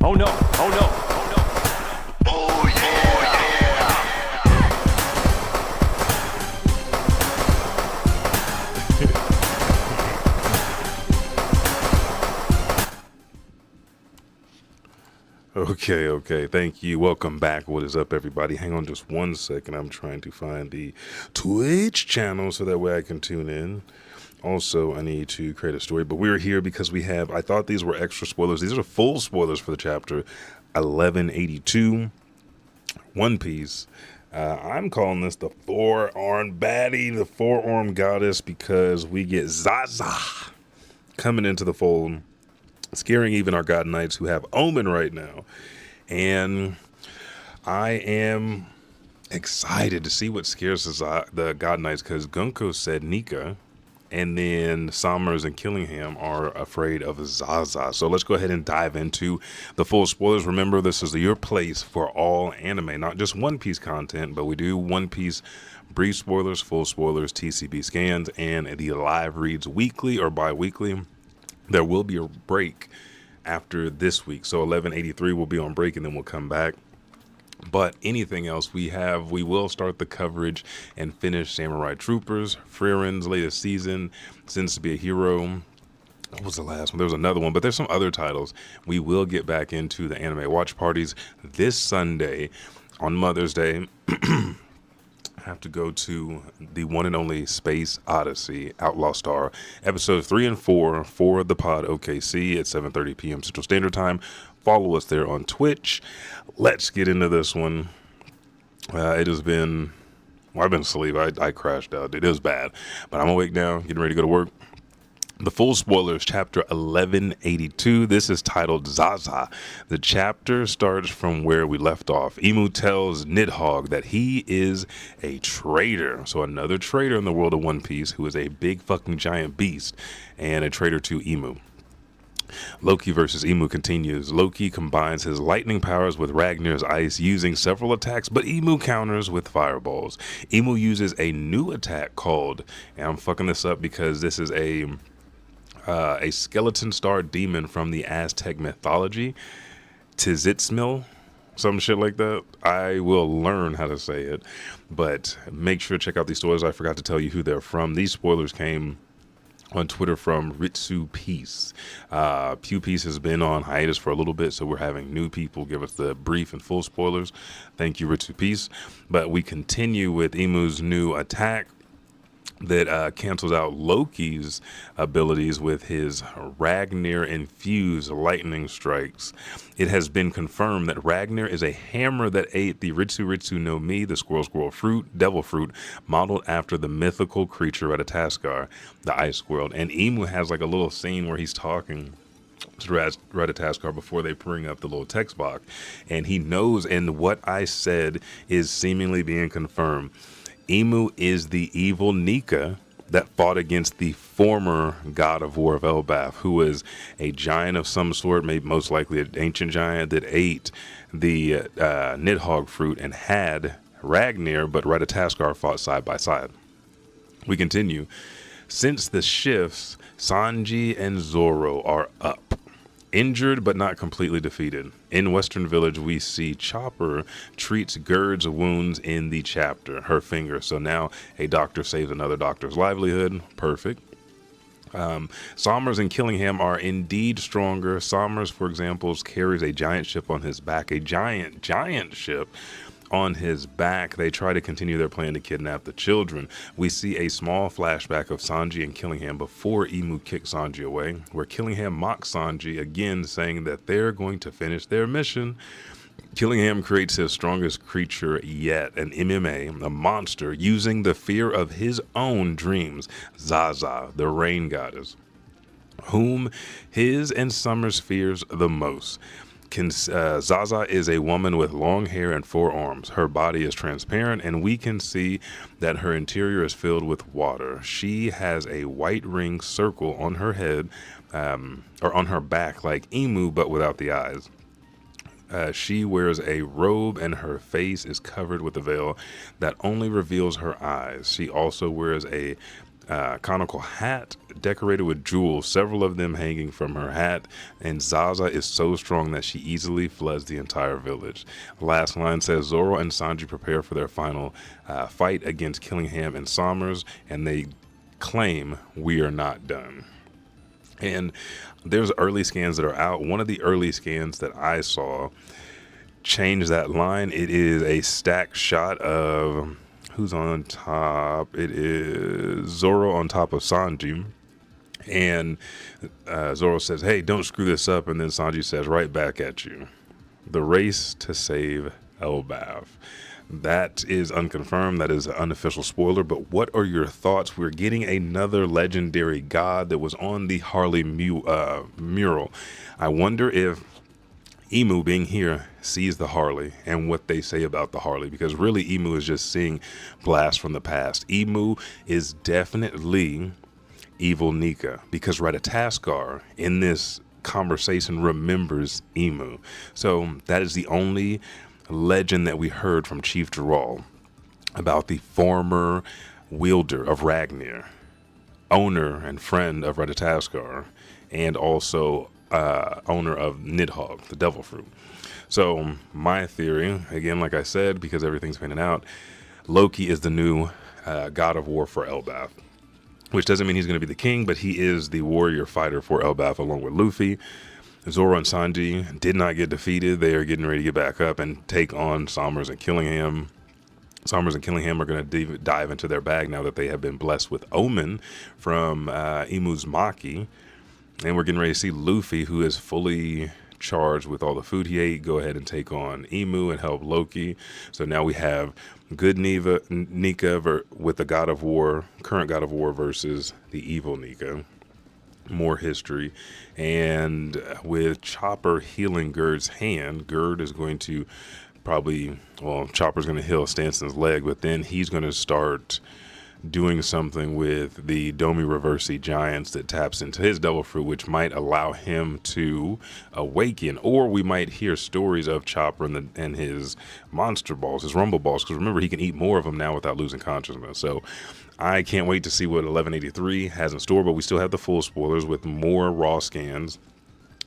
Oh no, oh no, oh no. Oh yeah. Okay. Thank you. Welcome back. What is up, everybody? Hang on just 1 second. I'm trying to find the Twitch channel so that way I can tune in. Also, I need to create a story, but we're here because we have, I thought these were extra spoilers. These are full spoilers for the chapter 1182, One Piece. I'm calling this the four-armed baddie, the four-armed goddess, because we get Zaza coming into the fold, scaring even our god knights who have Omen right now. And I am excited to see what scares the god knights, because Gunko said Nika, and then Sommers and Killingham are afraid of Zaza. So let's go ahead and dive into the full spoilers. Remember, this is your place for all anime, not just One Piece content, but we do One Piece brief spoilers, full spoilers, TCB scans, and the live reads weekly or bi-weekly. There will be a break after this week. So 1183 will be on break, and then we'll come back. But anything else we will start the coverage and finish Samurai Troopers, Frierin's latest season, Sins to be a Hero. What was the last one? There was another one, but there's some other titles. We will get back into the anime watch parties this Sunday on Mother's Day. I have to go to the one and only Space Odyssey Outlaw Star episodes 3 and 4 for the pod OKC at 7:30 p.m. Central Standard Time. Follow us there on Twitch. Let's get into this one. It has been, well, I've been asleep. I crashed out. It is bad, but I'm awake now, getting ready to go to work. The full spoilers, chapter 1182. This is titled Zaza. The chapter starts from where we left off. Imu tells Nidhogg that he is a traitor. So another traitor in the world of One Piece who is a big fucking giant beast and a traitor to Imu. Loki versus Imu continues. Loki combines his lightning powers with Ragnir's ice, using several attacks, but Imu counters with fireballs. Imu uses a new attack called, and I'm fucking this up because this is a skeleton star demon from the Aztec mythology, Tzitzimitl, some shit like that. I will learn how to say it, but make sure to check out these stories. I forgot to tell you who they're from. These spoilers came on Twitter from Risu Peace. Pew Peace has been on hiatus for a little bit, so we're having new people give us the brief and full spoilers. Thank you, Risu Peace. But we continue with Imu's new attack that cancels out Loki's abilities with his Ragnir infused lightning strikes. It has been confirmed that Ragnir is a hammer that ate the Risu Risu no Mi, the Squirrel-Squirrel Fruit, devil fruit, modeled after the mythical creature Ratatoskr, the ice squirrel. And Imu has like a little scene where he's talking to Ratatoskr before they bring up the little text box, and he knows, and what I said is seemingly being confirmed. Imu is the evil Nika that fought against the former god of war of Elbaf, who is a giant of some sort, maybe most likely an ancient giant that ate the Nidhogg fruit and had Ragnir, but Ratatoskr fought side by side. We continue. Since the shifts, Sanji and Zoro are up. Injured but not completely defeated. In Western Village, we see Chopper treats Gerd's wounds in the chapter, her finger. So now a doctor saves another doctor's livelihood. Perfect. Sommers and Killingham are indeed stronger. Sommers, for example, carries a giant ship on his back, a giant ship on his back. They try to continue their plan to kidnap the children. We see a small flashback of Sanji and Killingham before Imu kicks Sanji away, where Killingham mocks Sanji again, saying that they're going to finish their mission. Killingham creates his strongest creature yet, an MMA, a monster, using the fear of his own dreams, Zaza, the rain goddess, whom his and Sommers fears the most. Zaza is a woman with long hair and 4 arms. Her body is transparent, and we can see that her interior is filled with water. She has a white ring circle on her head, or on her back, like Emu, but without the eyes. She wears a robe and her face is covered with a veil that only reveals her eyes. She also wears a conical hat decorated with jewels, several of them hanging from her hat. And Zaza is so strong that she easily floods the entire village. Last line says, Zoro and Sanji prepare for their final fight against Killingham and Sommers, and they claim we are not done. And there's early scans that are out. One of the early scans that I saw changed that line. It is a stack shot of who's on top. It is Zoro on top of Sanji. And Zoro says, hey, don't screw this up. And then Sanji says, right back at you. The race to save Elbaf. That is unconfirmed. That is an unofficial spoiler. But what are your thoughts? We're getting another legendary god that was on the Harley mural. I wonder if Emu, being here, sees the Harley and what they say about the Harley. Because really, Emu is just seeing blasts from the past. Emu is definitely evil Nika. Because Ratatoskr in this conversation remembers Emu. So that is the only legend that we heard from Chief Gerald about the former wielder of Ragnir, owner and friend of Ratatoskr, and also owner of Nidhogg, the devil fruit. So my theory, again, like I said, because everything's panning out, Loki is the new god of war for Elbaf, which doesn't mean he's going to be the king, but he is the warrior fighter for Elbaf along with Luffy. Zoro and Sanji did not get defeated. They are getting ready to get back up and take on Sommers and Killingham. Sommers and Killingham are going to dive into their bag now that they have been blessed with Omen from Emu's Maki. And we're getting ready to see Luffy, who is fully charged with all the food he ate, go ahead and take on Emu and help Loki. So now we have good Nika with the God of War, current God of War versus the evil Nika. More history. And with Chopper healing Gerd's hand, Gerd is going to Chopper's going to heal Stanson's leg, but then he's going to start doing something with the Domi Reversi Giants that taps into his devil fruit, which might allow him to awaken. Or we might hear stories of Chopper and his monster balls, his rumble balls, because remember, he can eat more of them now without losing consciousness. So I can't wait to see what 1183 has in store, but we still have the full spoilers with more raw scans.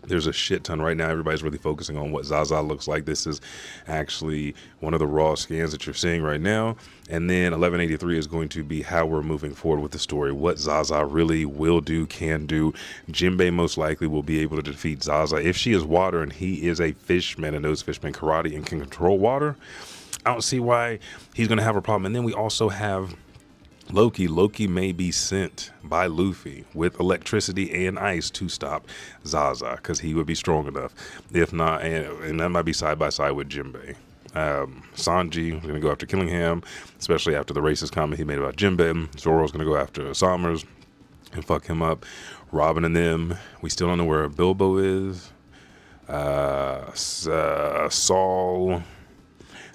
There's a shit ton right now. Everybody's really focusing on what Zaza looks like. This is actually one of the raw scans that you're seeing right now. And then 1183 is going to be how we're moving forward with the story, what Zaza really will do, can do. Jinbei most likely will be able to defeat Zaza. If she is water and he is a fishman and knows fishman karate and can control water, I don't see why he's going to have a problem. And then we also have Loki. Loki may be sent by Luffy with electricity and ice to stop Zaza, because he would be strong enough. If not, and that might be side by side with Jinbei. Sanji is going to go after Killingham, especially after the racist comment he made about Jinbei. Zoro's going to go after Sommers and fuck him up. Robin and them, we still don't know where Bilbo is. Saul,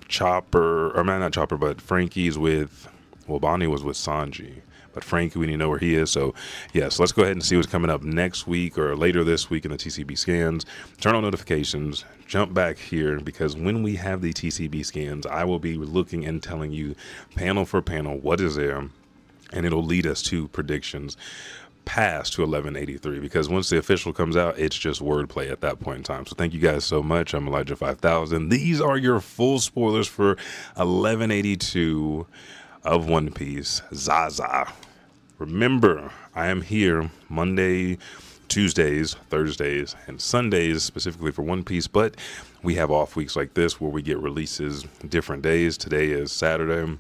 Chopper, or not Chopper, but Frankie's with... Well, Bonnie was with Sanji, but Frankie, we need to know where he is. So, yes, let's go ahead and see what's coming up next week or later this week in the TCB scans. Turn on notifications, jump back here, because when we have the TCB scans, I will be looking and telling you panel for panel what is there, and it'll lead us to predictions past to 1183, because once the official comes out, it's just wordplay at that point in time. So thank you guys so much. I'm Elijah 5000. These are your full spoilers for 1182 of One Piece, Zaza. Remember, I am here Monday, Tuesdays, Thursdays, and Sundays specifically for One Piece, but we have off weeks like this where we get releases different days. Today is Saturday,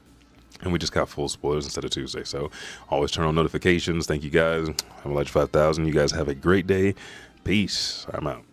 and we just got full spoilers instead of Tuesday. So always turn on notifications. Thank you guys. I'm Elijah 5000. You guys have a great day. Peace. I'm out.